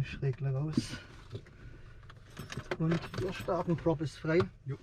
schräg raus. Und der Startenprop ist frei. Jo.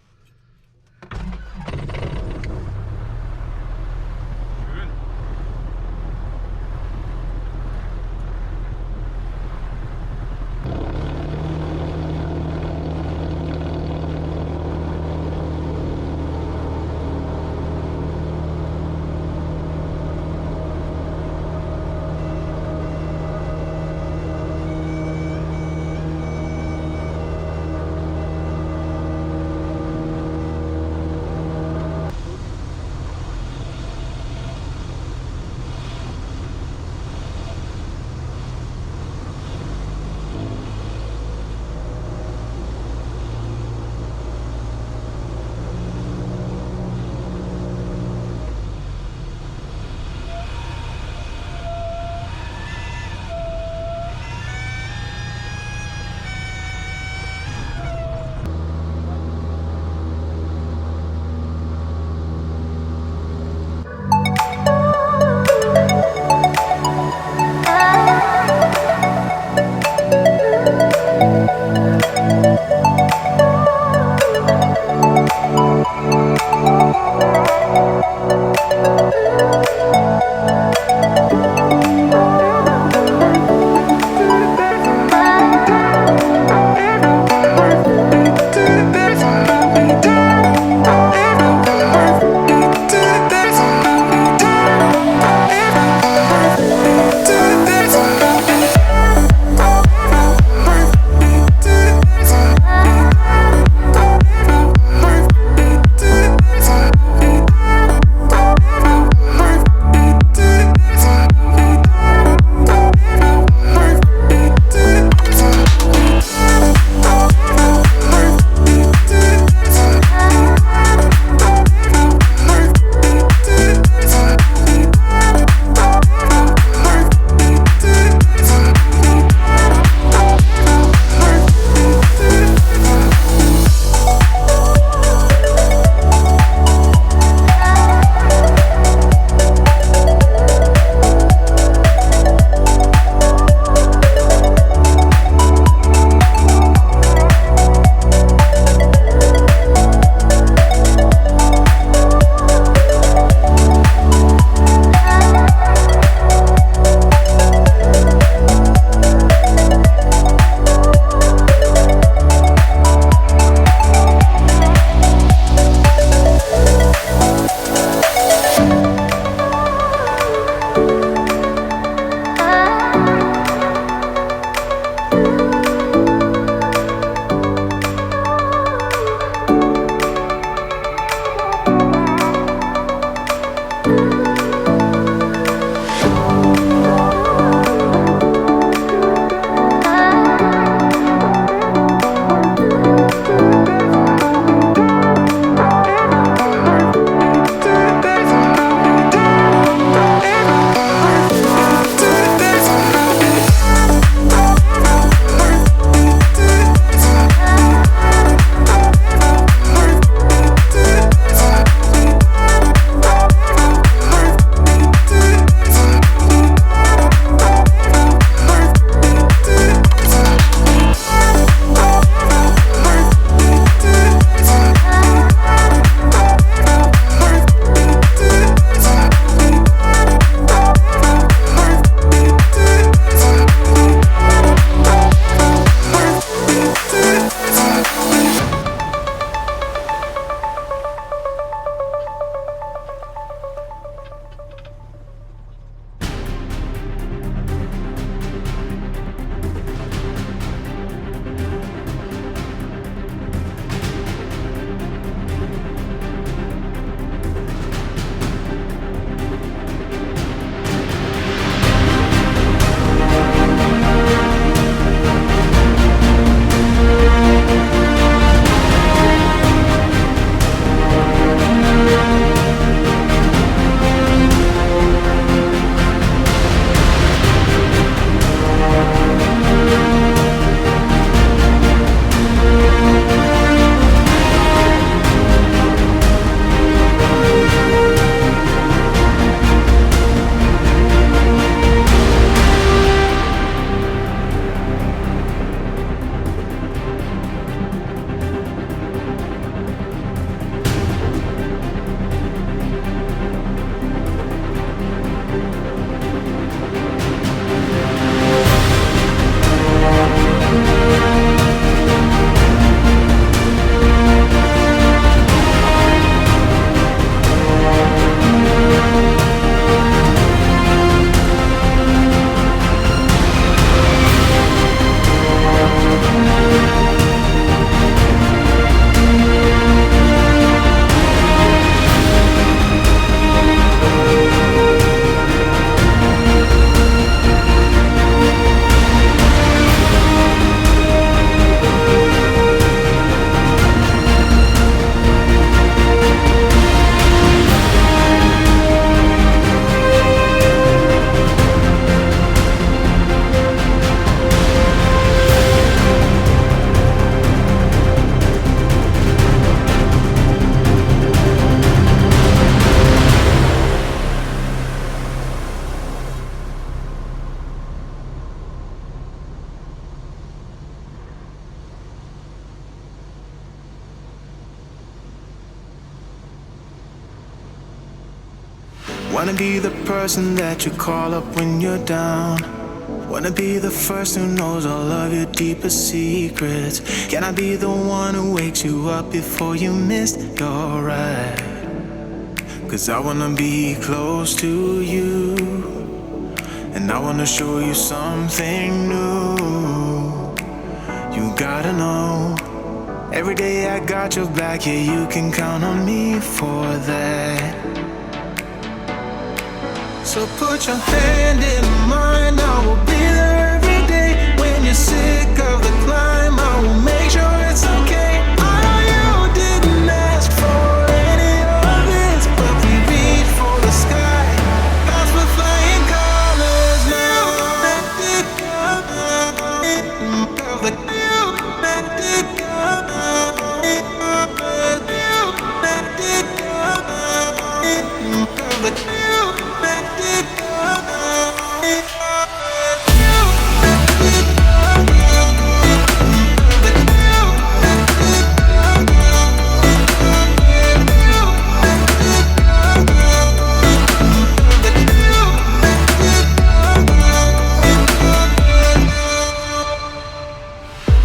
Wanna be the person that you call up when you're down. Wanna be the first who knows all of your deepest secrets. Can I be the one who wakes you up before you missed your ride? 'Cause I wanna be close to you, and I wanna show you something new. You gotta know, every day I got your back, yeah, you can count on me for that. So put your hand in mine, I will be there every day. When you're sick of the climb, I will make sure it's okay. I know you didn't ask for any of this, but we reach for the sky, 'cause we're flying colors now.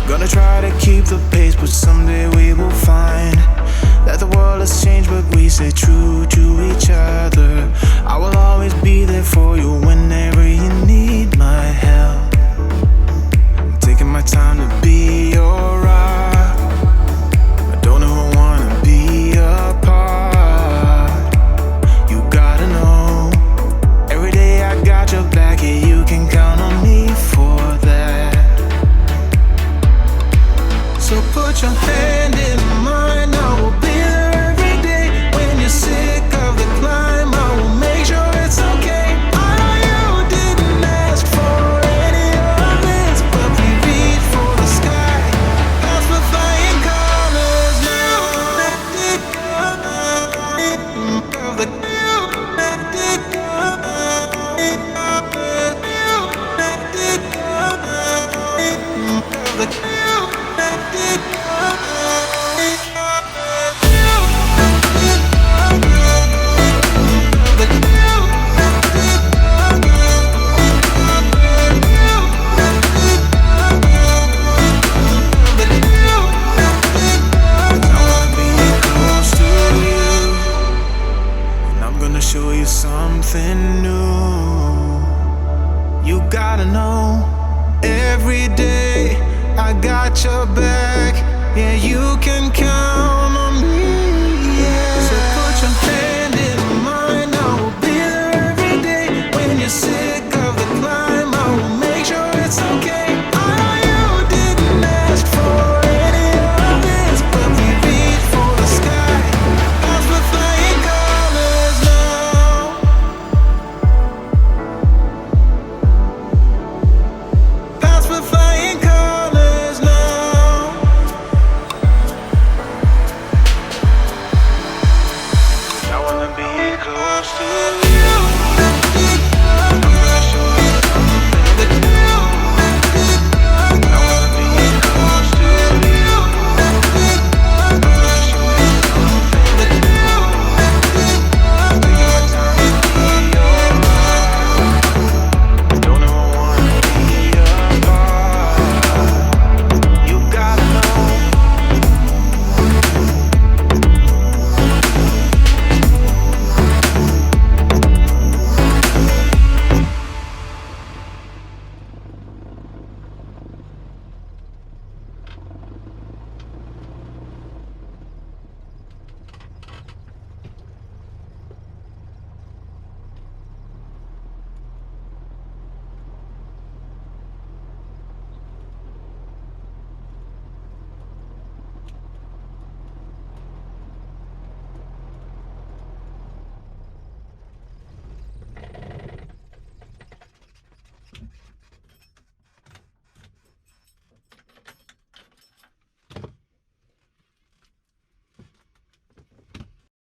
Gonna try to keep the pace, but someday we will find that the world has changed, but we stay true to each other. I will always be there for you whenever you need my help. I'm taking my time to be your rock. I don't ever wanna be apart. You gotta know, every day I got your back, yeah, you can count on me for that. So put your hand in mine, I will be there every day. When you're sick of the climb, I will make sure it's okay. I know you didn't ask for any of this, but we reach for the sky, 'cause we're flying colors now. Show you something new. You gotta know, every day I got your back, yeah, you can count